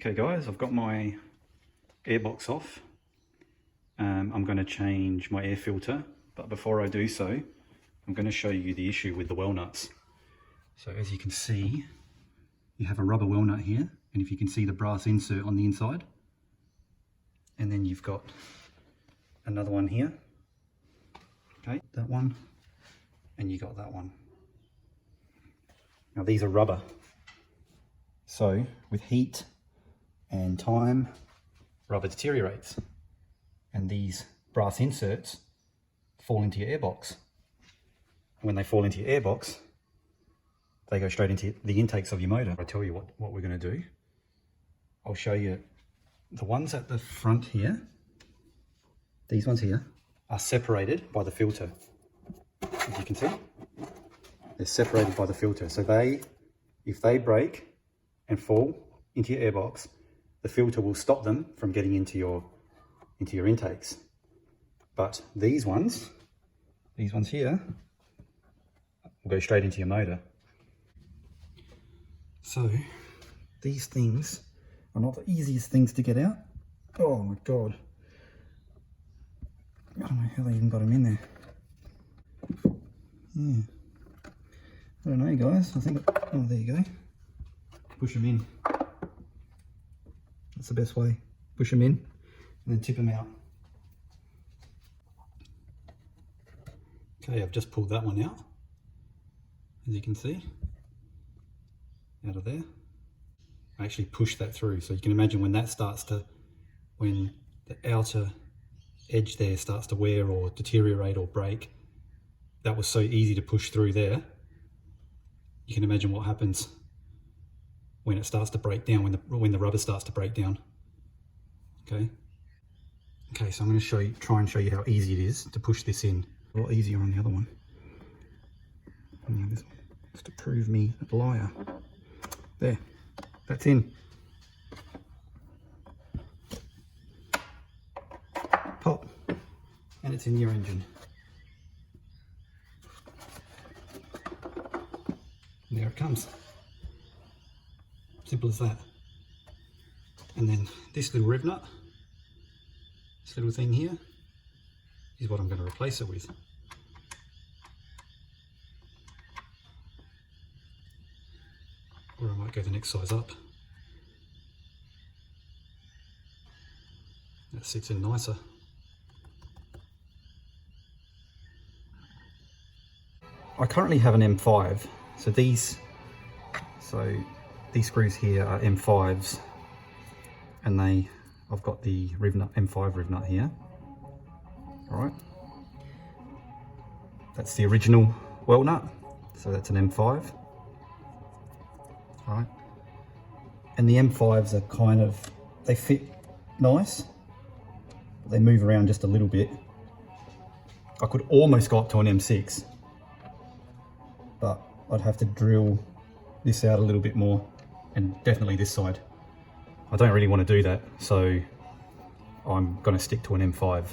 Okay guys, I've got my airbox off. I'm going to change my air filter, but before I do so, I'm going to show you the issue with the Wellnuts. So as you can see, you have a rubber Wellnut here, and if you can see the brass insert on the inside, and then you've got another one here, okay, that one, and you got that one. Now these are rubber, so with heat and time, rubber deteriorates, and these brass inserts fall into your airbox. When they fall into your airbox, they go straight into the intakes of your motor. I'll tell you what we're going to do. I'll show you the ones at the front here. These ones here are separated by the filter. As you can see, they're separated by the filter. So if they break and fall into your airbox, the filter will stop them from getting into your intakes. But these ones here will go straight into your motor. So these things are not the easiest things to get out. Oh my God. I don't know how they even got them in there. Yeah. I don't know guys, I think, oh there you go. Push them in. That's the best way. Push them in and then tip them out. Okay, I've just pulled that one out, as you can see, out of there. I actually pushed that through, so you can imagine when the outer edge there starts to wear or deteriorate or break, that was so easy to push through there. You can imagine what happens when it starts to break down, when the rubber starts to break down. Okay, so I'm going to try and show you how easy it is to push this in. A lot easier on the other one. Now this one, just to prove me a liar. There, that's in. Pop, and it's in your engine. And there it comes. Simple as that. And then this little rivnut, this little thing here, is what I'm going to replace it with. Or I might go the next size up. That sits in nicer. I currently have an M5, so these screws here are M5s, and I've got the rivnut, M5 rivnut here. All right, that's the original Wellnut, so that's an M5. All right, and the M5s are they fit nice, but they move around just a little bit. I could almost go up to an M6, but I'd have to drill this out a little bit more, and definitely this side. I don't really want to do that, so I'm going to stick to an M5.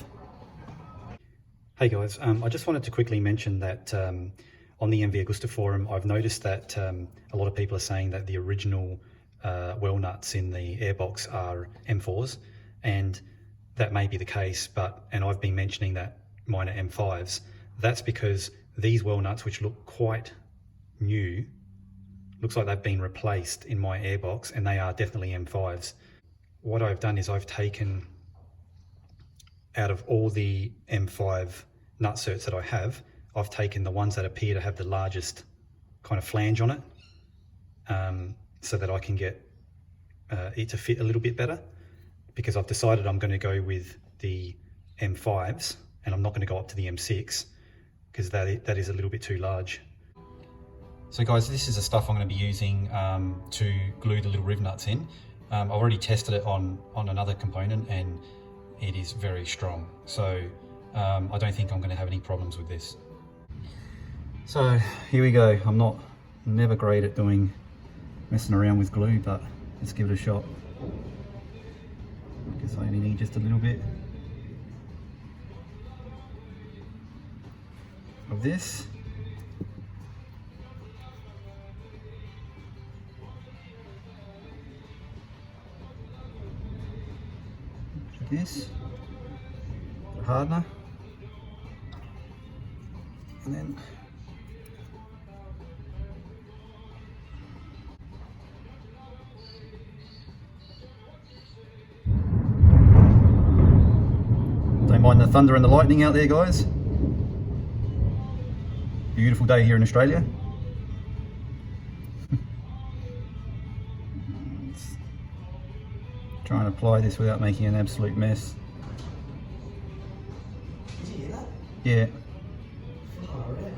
Hey guys, I just wanted to quickly mention that on the MV Agusta forum, I've noticed that a lot of people are saying that the original Wellnuts in the airbox are M4s, and that may be the case, and I've been mentioning that mine are M5s. That's because these Wellnuts, which look quite new, looks like they've been replaced in my airbox, and they are definitely M5s. What I've done is I've taken, out of all the M5 nutserts that I have, I've taken the ones that appear to have the largest kind of flange on it, so that I can get it to fit a little bit better, because I've decided I'm going to go with the M5s and I'm not going to go up to the M6 because that is a little bit too large. So guys, this is the stuff I'm going to be using to glue the little rivnuts in. I've already tested it on another component and it is very strong. So I don't think I'm going to have any problems with this. So here we go. I'm never great at messing around with glue, but let's give it a shot. I guess I only need just a little bit of this. this, the hardener, and then don't mind the thunder and the lightning out there, guys. Beautiful day here in Australia. Try and apply this without making an absolute mess. Did you hear that? Yeah. Oh, really?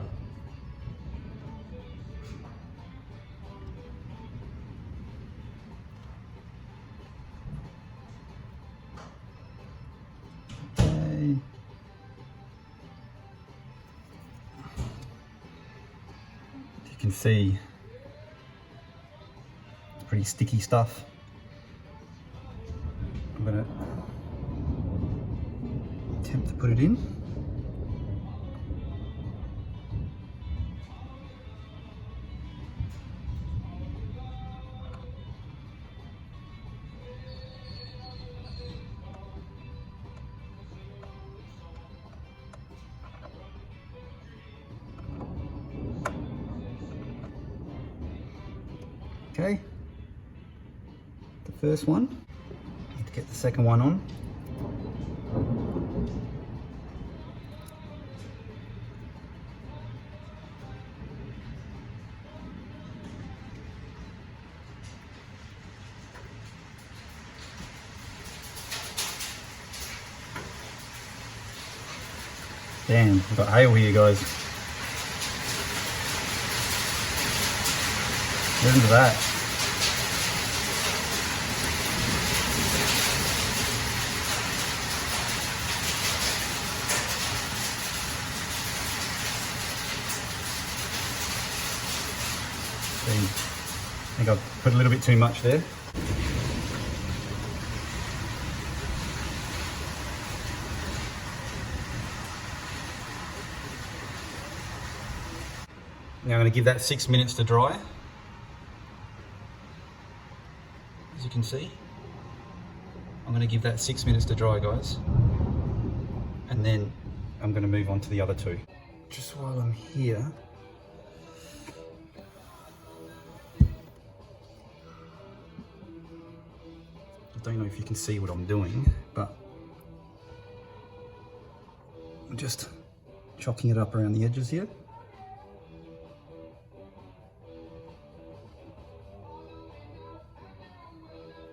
Okay. You can see it's pretty sticky stuff. I'm going to attempt to put it in. Okay, the first one. Need to get the second one on. Damn, we've got hail here, guys. Listen to that. I think I've put a little bit too much there. Now I'm going to give that 6 minutes to dry. As you can see, I'm going to give that 6 minutes to dry, guys. And then I'm going to move on to the other two. Just while I'm here, I don't know if you can see what I'm doing, but I'm just chalking it up around the edges here.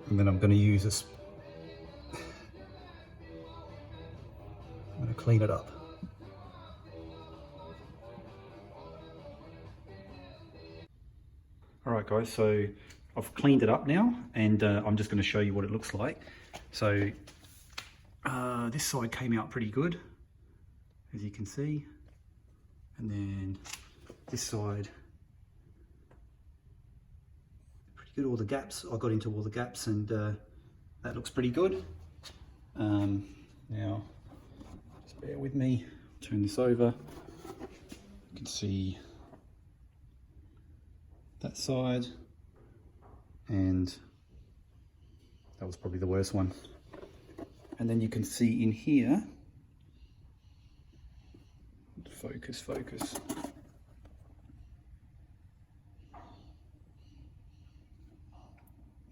And then I'm going to use this. I'm going to clean it up. All right, guys, so I've cleaned it up now, and I'm just going to show you what it looks like. So this side came out pretty good, as you can see, and then this side, pretty good. All the gaps, I got into all the gaps, and that looks pretty good. Now, just bear with me, turn this over. You can see that side, and that was probably the worst one. And then you can see in here, focus.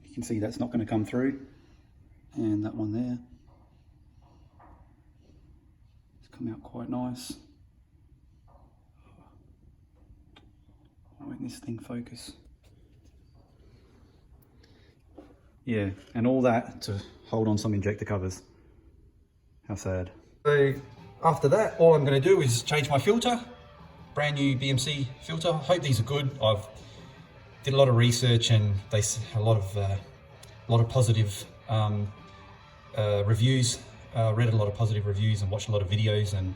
You can see that's not going to come through, and that one there, it's come out quite nice. Why won't this thing focus? Yeah, and all that to hold on some injector covers. How sad. So after that, all I'm going to do is change my filter. Brand new BMC filter. Hope these are good. I've did a lot of research, and they a lot of positive reviews. Read a lot of positive reviews and watched a lot of videos, and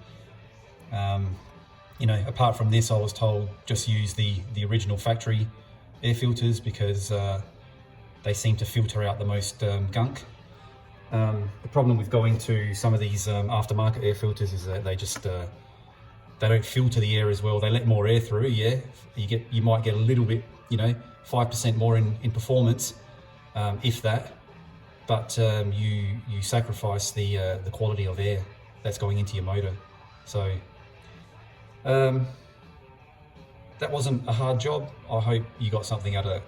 you know, apart from this, I was told just use the original factory air filters, because they seem to filter out the most gunk. The problem with going to some of these aftermarket air filters is that they just they don't filter the air as well. They let more air through. Yeah, you might get a little bit, you know, 5% more in performance, if that. but you sacrifice the quality of air that's going into your motor. So that wasn't a hard job. I hope you got something out of it.